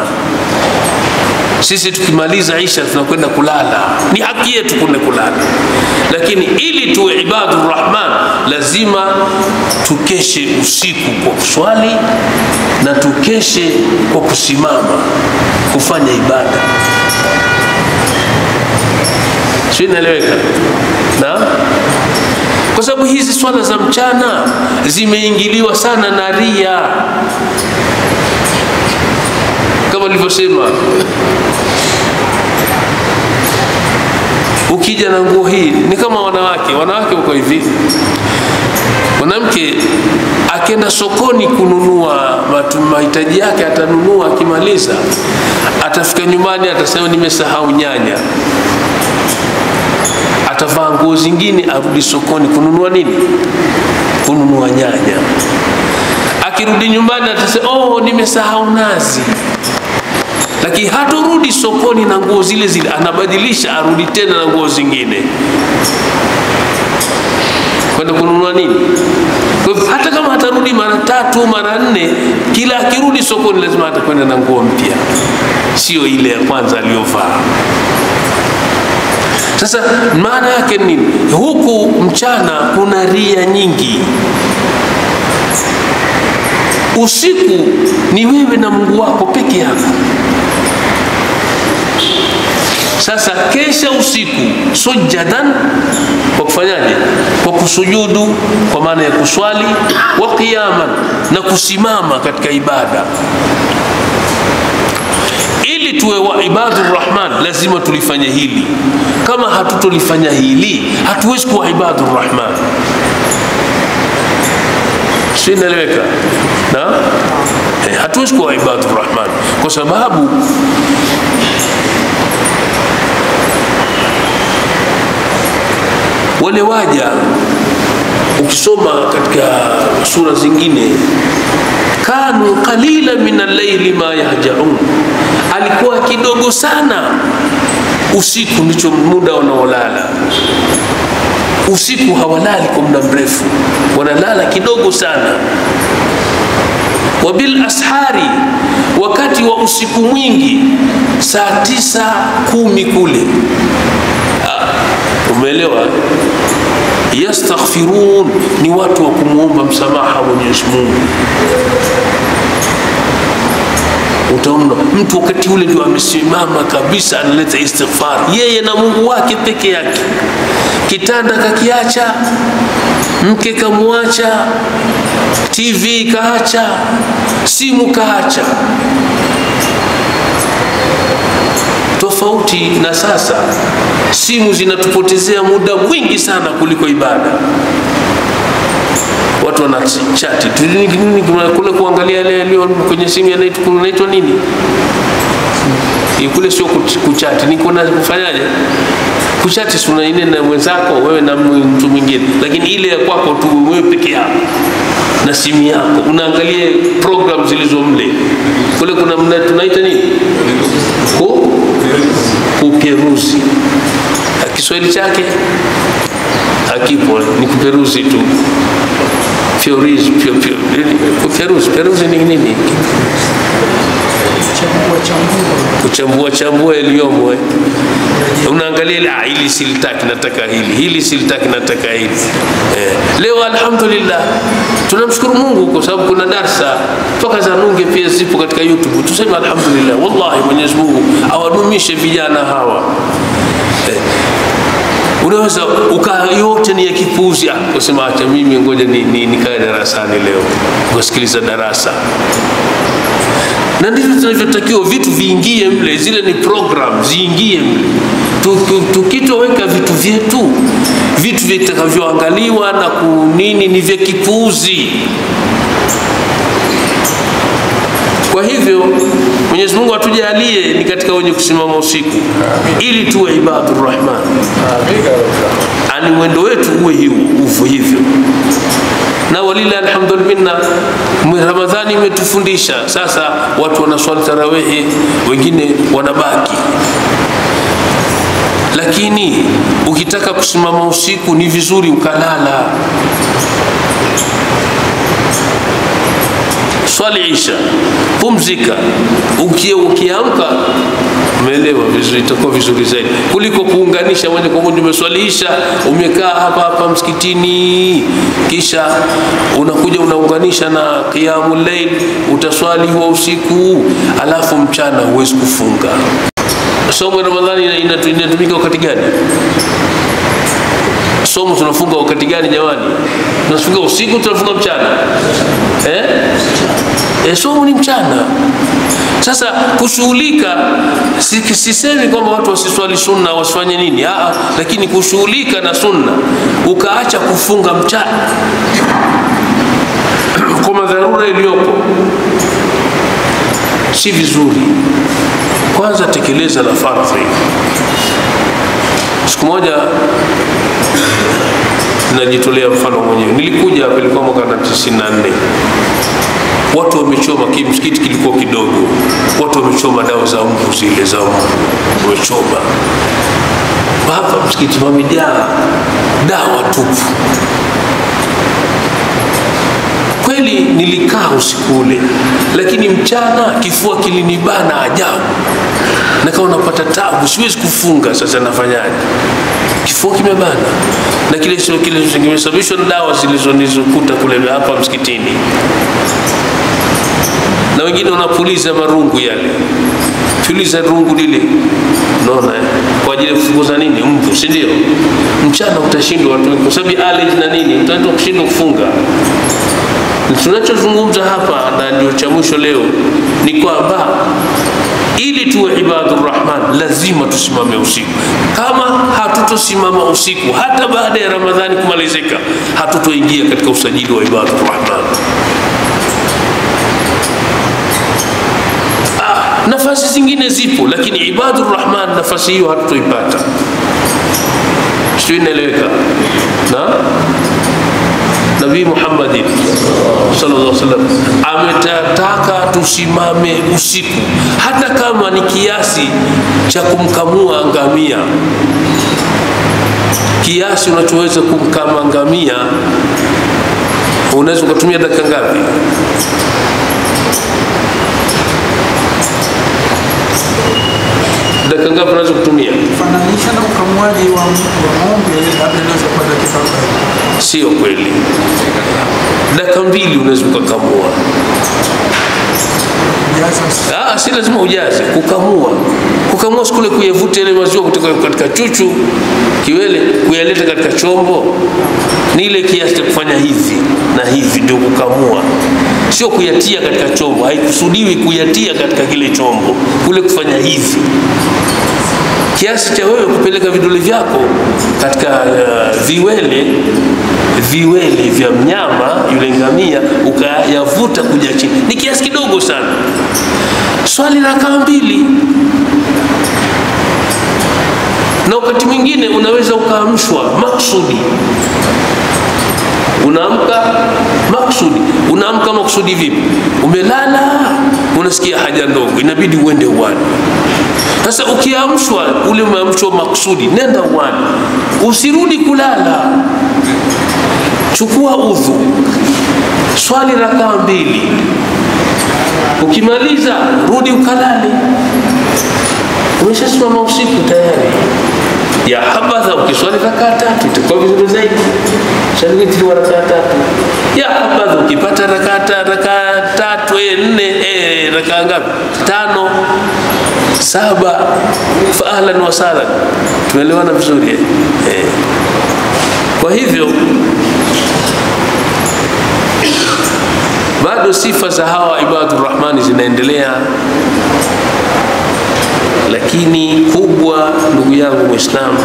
Sisi tukimaliza Isha tunakwenda kulala, ni haki yetu kwenda kulala, lakini ili tuwe ibadur rahman lazima tukeshe usiku kwa kuswali na tukeshe kwa kusimama kufanya ibada. Sio, inaeleweka? Na kwa sababu hizi swala za mchana zimeingiliwa sana na ria, kama nilivyosema. Ukija na nguo hii ni kama wanawake wako hivi. Mwanamke akienda sokoni kununua mahitaji yake, atanunua, akimaliza atafika nyumbani atasema nimesahau nyanya, atavaa nguo zingine, arudi sokoni kununua nini? Kununua nyanya. Akirudi nyumbani atasema nimesahau nazi, lakini hatorudi sokoni na nguo zile zile, anabadilisha, arudi tena na nguo zingine kwenda kununua nini? Kwa hivyo hata kama atarudi mara 3 mara 4, kila akirudi sokoni lazima atakwenda na nguo mpya, sio ile ya kwanza aliyovaa. Sasa maana yake nini? Huku mchana kuna ria nyingi, usiku ni wewe na Mungu wako peke yako. Sasa kesha usiku sujadan, kwa kufanyaje? Kwa kusujudu, kwa maana ya kuswali, wa qiyaman, na kusimama katika ibada. Ili tuwe wa ibadur rahman lazima tulifanye hili. Kama hatutolifanya hili hatuwezi kuwa ibadur rahman. Sio, inaeleweka? Na hatuwezi kuwa ibadur rahman kwa sababu wale waja, ukisoma katika sura zingine, kanu qalila min al-layli ma yahja'un alikuwa kidogo sana. Usiku ndicho muda wanaolala. Usiku hawalali kwa muda mrefu, wanalala kidogo sana. Wabil ashari, wakati wa usiku mwingi, saa 9, 10 kule. Umeelewa? Yastaghfirun, ni watu wa kumuomba msamaha Mwenyezi Mungu. Utaona mtu wakati ule ndio amesimama kabisa, analeta istighfar yeye na Mungu wake peke yake. Kitanda kakiacha, mke kamuacha, TV kaacha, simu kaacha. Tofauti na sasa, simu zinatupotezea muda mwingi sana kuliko ibada. Watu wanachati kule, kuangalia leo kwenye simu inaitwa nini? Kule sio kuchati, ni kuna kufanyaje? Kuchati suna ile na mwenzako, wewe na mtu mwingine, lakini ile ya kwako tu wewe peke yako na simu yako, unaangalia program zilizo mle. Kule kuna tunaita nini? Kuperuzi. Kiswahili chake hakipo, ni kuperuzi tu. Peruzi ni nini? Kuchambua yaliyomo. Unaangalia hili silitaki, nataka hili silitaki, nataka hili. Leo alhamdulillah tunamshukuru Mungu kwa sababu kuna darasa toka za nunge pia zipo katika YouTube. Tuseme alhamdulillah, wallahi Mwenyezi Mungu awadumishe vijana hawa. Unaweza yote ni ya kipuzi, kusema acha mimi ngoja nikae darasani leo kusikiliza darasa. Na ndivyo tunavyotakiwa, vitu viingie mle, zile ni program ziingie mle. Tukitoweka vitu vyetu, vitu vitakavyoangaliwa na kunini ni vya kipuzi. Kwa hivyo Mwenyezi Mungu atujalie ni katika wenye kusimama usiku, ili tuwe ibadur rahman. Ani mwendo wetu uwe hivyo. Na walila alhamdulillah, Ramadhani imetufundisha. Sasa watu wanaswali tarawehi, wengine wanabaki. Lakini ukitaka kusimama usiku ni vizuri ukalala. Swali isha, pumzika, ukiamka umeelewa vizuri, itakuwa vizuri zaidi kuliko kuunganisha moja kwa moja. Umeswaliisha, umekaa hapa msikitini, kisha unakuja unaunganisha na qiyamul layl, utaswali huo usiku, alafu mchana huwezi kufunga. Somo la Ramadhani inatumika wakati gani? Somo tunafunga wakati gani jamani? Tunafunga usiku, tunafunga mchana. Somo ni mchana. Sasa kushughulika, sisemi kwamba watu wasiswali sunna wasifanye nini, lakini kushughulika na sunna ukaacha kufunga mchana kwa madharura iliyopo si vizuri. Kwanza tekeleza la fardhi. Siku moja najitolea mfano mwenyewe, nilikuja hapa, ilikuwa mwaka 94. Watu wamechoma, msikiti kilikuwa kidogo, watu wamechoma dawa za mbu, zile za mbu wamechoma hapa msikiti, wamejaa dawa tupu. Kweli nilikaa usiku ule, lakini mchana kifua kilinibana ajabu, na kama napata tabu, siwezi kufunga. Sasa nafanyaje? Kifua kimebana, na kile kimesababishwa na dawa zilizonizukuta kule hapa msikitini. Na wengine wanapuliza marungu yale, puliza rungu lile, unaona, kwa ajili ya kufukuza nini? Mbu, si ndio? Mchana utashindwa watu kwa sababu allergy na nini, utaenda kushindwa kufunga. Tunachozungumza hapa na ndio cha mwisho leo ni kwamba ili tuwe ibadur rahman lazima tusimame usiku. Kama hatutosimama usiku, hata baada ya Ramadhani kumalizika, hatutoingia katika usajili wa ibadur rahman. Nafasi zingine zipo, lakini ibadur rahman nafasi hiyo hatutoipata. Sio, inaeleweka? Na Nabii Muhammad sallallahu alaihi wasallam ametaka tusimame usiku, hata kama ni kiasi cha kumkamua ngamia. Kiasi unachoweza kumkama ngamia unaweza kutumia dakika ngapi? Dakika ngapi unaweza kutumia? Fananisha na ukamuaji wa ng'ombe labda inaweza kuwa dakika 40. Sio kweli. Dakika 2 unaweza kukamua. Si lazima ujaze. Kukamua sikule kuyavuta ile maziwa kutoka katika chuchu kiwele kuyaleta katika chombo. Ni ile kiasi cha kufanya hivi na hivi ndio kukamua. Sio kuyatia katika chombo. Haikusudiwi kuyatia katika kile chombo. Kule kufanya hivi. Kiasi cha wewe kupeleka vidole vyako katika viwele vya mnyama yule ngamia ukayavuta kuja chini. Ni kiasi kidogo sana. Swali rakaa 2. Na wakati mwingine unaweza ukaamshwa maksudi. Unaamka maksudi vipi? Umelala, unasikia haja ndogo, inabidi uende uani. Sasa ukiamshwa ule maamsho maksudi, nenda uani. Usirudi kulala. Chukua udhu. Swali rakaa 2. Ukimaliza rudi ukalale. Umeshasimama usiku tayari. Ya habadha ukiswali rakaa 3 itakuwa vizuri zaidi. Swali rakaa 3. Ya habadha ukipata rakaa 3 4 rakaa ngapi? 5 7 fa ahlan wa sahlan. Tumeelewana vizuri Kwa hivyo bado sifa za hawa ibadur rahmani zinaendelea, lakini kubwa ndugu yangu Muislamu,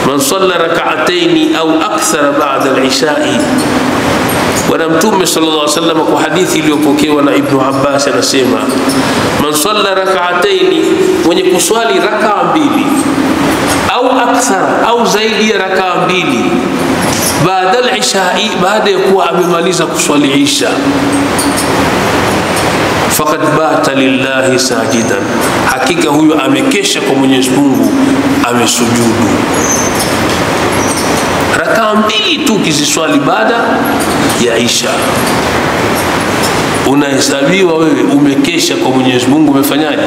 man salla rak'atayn au akthara ba'da al-isha'i. Bwana Mtume sallallahu alaihi wasallam kwa hadithi iliyopokewa na Ibn Abbas anasema, man salla rak'atayn, mwenye kuswali rakaa 2 au akthara au zaidi ya rakaa 2 baada al-isha'i, baada ya kuwa amemaliza kuswali isha, faqad bata lillahi sajidan, hakika huyo amekesha kwa Mwenyezi Mungu, amesujudu. Rakaa 2 tu kiziswali baada ya isha, unahesabiwa wewe umekesha kwa Mwenyezi Mungu. Umefanyaje?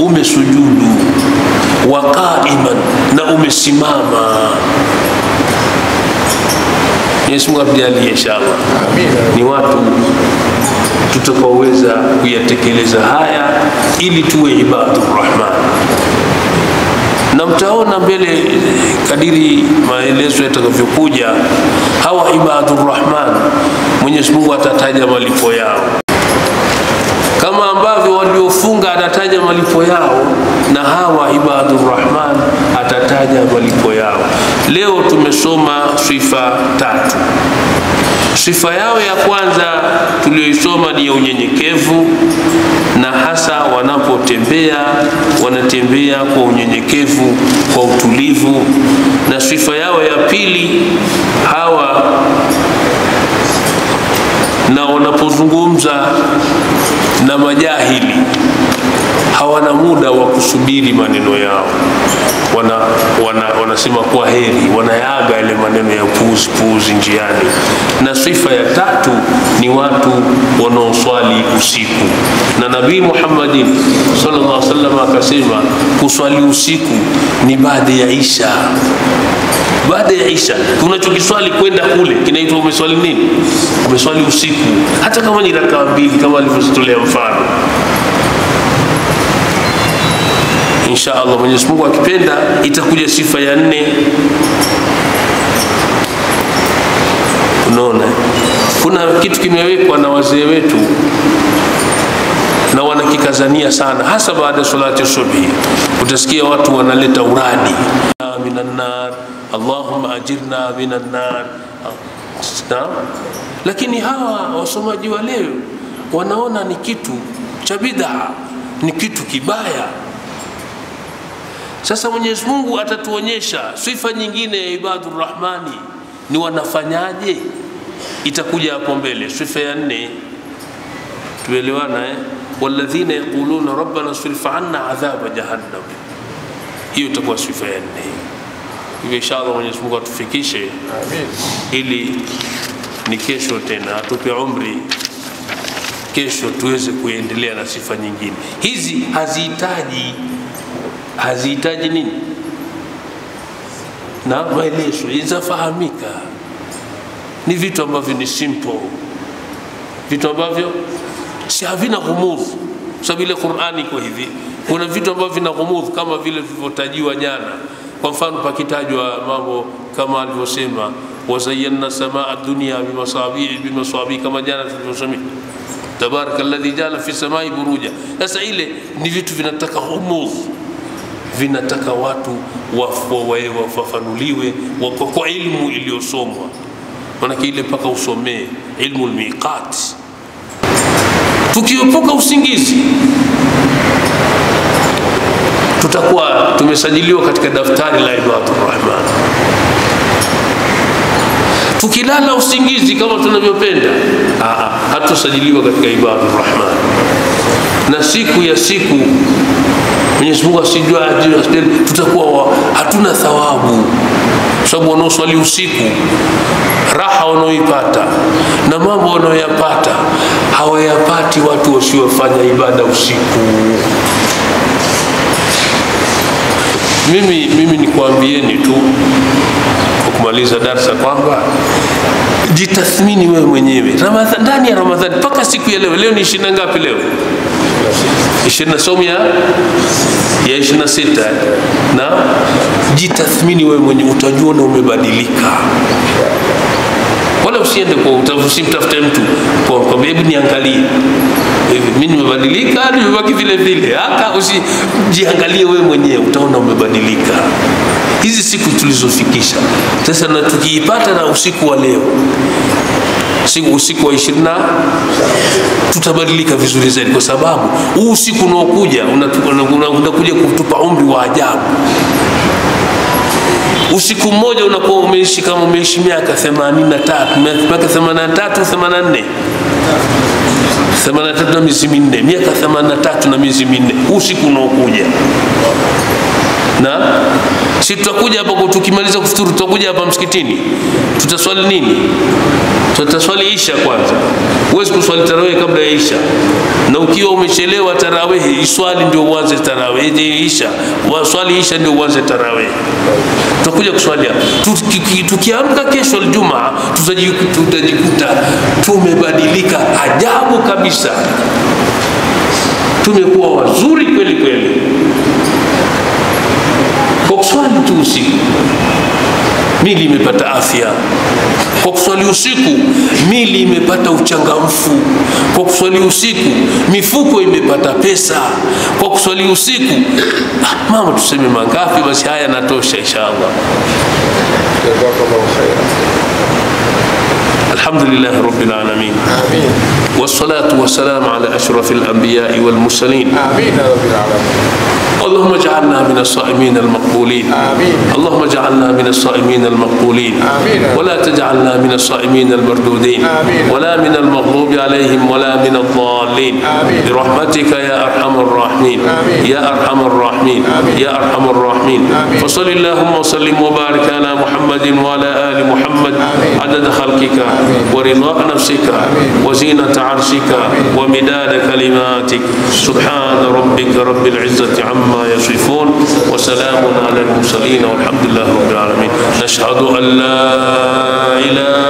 Umesujudu. Wa qa'iman, na umesimama. Mwenyezi Mungu atujalie inshallah. Ni watu tutakaoweza kuyatekeleza haya ili tuwe ibadur rahman. Na mtaona mbele kadiri maelezo yatakavyokuja, hawa ibadur rahman Mwenyezi Mungu atataja malipo yao, kama ambavyo waliofunga atataja malipo yao, na hawa ibadur rahman atataja malipo yao. Leo tumesoma sifa 3. Sifa yao ya kwanza tuliyoisoma ni ya unyenyekevu, na hasa wanapotembea wanatembea kwa unyenyekevu, kwa utulivu. Na sifa yao ya pili, hawa na wanapozungumza na majahili hawana muda wa kusubiri maneno yao, wanasema kwa heri, wanayaaga ile maneno ya puuzi njiani. Na sifa ya 3 ni watu wanaoswali usiku, na Nabii Muhammad sallallahu alaihi wasallam akasema kuswali usiku ni baada ya isha. Baada ya isha unachokiswali kwenda kule kinaitwa umeswali nini? Umeswali usiku, hata kama ni rakaa 2 kama alivyotolea mfano. Insha Allah Mwenyezi Mungu akipenda itakuja sifa ya 4. Unaona, kuna kitu kimewekwa na wazee wetu na wanakikazania sana, hasa baada ya salati subhi. Utasikia watu wanaleta uradi, minan nar, Allahumma ajirna minan nar. Lakini hawa wasomaji wa leo wanaona ni kitu cha bid'a, ni kitu kibaya. Sasa Mwenyezi Mungu atatuonyesha sifa nyingine ya ibadur rahmani ni wanafanyaje? Itakuja hapo mbele. Sifa ya 4 tuelewana walladhina yaquluna rabbana sirif 'anna 'adhaba jahannam. Hiyo itakuwa sifa ya 4. Hivyo inshallah Mwenyezi Mungu atufikishe. Amin. Ili ni kesho tena atupe umri, kesho tuweze kuendelea na sifa nyingine. Hizi hazihitaji nini na maelezo, inafahamika. Ni vitu ambavyo ni simple, vitu ambavyo si havina ghumudh. Sababu ile Qur'ani iko hivi, kuna vitu ambavyo vina ghumudh kama vile vilivyotajiwa jana. Kwa mfano pakitajwa mambo kama alivyosema wazayyana samaa dunya bimasabi kama jana tulivyosema tabarakalladhi jala fi samai buruja. Sasa ile ni vitu vinataka ghumudh, vinataka watu wafafanuliwe kwa ilmu iliyosomwa. Maana ile mpaka usomee ilmu al-miqat. Tukiepuka usingizi tutakuwa tumesajiliwa katika daftari la ibadur rahman. Tukilala usingizi kama tunavyopenda, hatusajiliwa katika ibadur rahman. Na siku ya siku Mwenyezi Mungu asijua tutakuwa hatuna thawabu, sababu wanaoswali usiku raha wanaoipata na mambo wanaoyapata hawayapati watu wasiofanya ibada usiku. Mimi nikwambieni tu kwa kumaliza darasa kwamba jitathmini wewe mwenyewe ndani ya Ramadhani mpaka siku ya leo. Leo ni 20 ngapi leo? 20 somo ya 26. Na jitathmini wewe mwenyewe, utajua na umebadilika. Wala usiende kwa usimtafute mtu kwa hebu niangalie mimi nimebadilika, nimebaki vile vile. Usijiangalie wewe mwenyewe, utaona umebadilika. Hizi siku tulizofikisha sasa, na tukiipata na usiku wa leo, usiku wa 20 tutabadilika vizuri zaidi, kwa sababu huu usiku unaokuja unakuja kutupa umri wa ajabu. Usiku mmoja unakuwa umeishi kama umeishi miaka 83, miaka 84 na miezi 4, miaka 83 na miezi 4 usiku unaokuja. Na sisi tutakuja hapa tukimaliza kufuturu, tutakuja hapa msikitini, tutaswali nini? Tutaswali Isha kwanza. Huwezi kuswali tarawih kabla ya Isha, na ukiwa umechelewa tarawih iswali ndio uanze tarawih. Isha waswali Isha ndio uanze tarawih. Tutakuja kuswali hapa. Tukiamka kesho Ijumaa tutajikuta tumebadilika ajabu kabisa, tumekuwa wazuri kweli kweli kwa kuswali tu usiku. Mili imepata afya kwa kuswali usiku, mili imepata uchangamfu kwa kuswali usiku, mifuko imepata pesa kwa kuswali usiku. Mama, tuseme mangapi? Basi haya natosha inshallah. Jazakallahu khairan. Alhamdulillah rabbil alamin. Amin. Wassalatu wassalamu ala ashrafil anbiya'i wal mursalin. Amin rabbil alamin. اللهم اجعلنا من الصائمين المقبولين. آمين. اللهم اجعلنا من الصائمين المقبولين. آمين. ولا تجعلنا من الصائمين المردودين. آمين. ولا من المغضوب عليهم ولا من الضالين. آمين. برحمتك يا أرحم الراحمين. آمين. يا أرحم الراحمين. آمين. يا أرحم الراحمين. آمين. فصل اللهم وسلم وبارك على محمد وعلى آل محمد. آمين. عدد خلقك. آمين. ورضاء نفسك. آمين. وزينة عرشك. آمين. ومداد كلماتك. سبحان ربك رب العزة عما يصفون وسلام على المرسلين والحمد لله رب العالمين. نشهد أن لا إله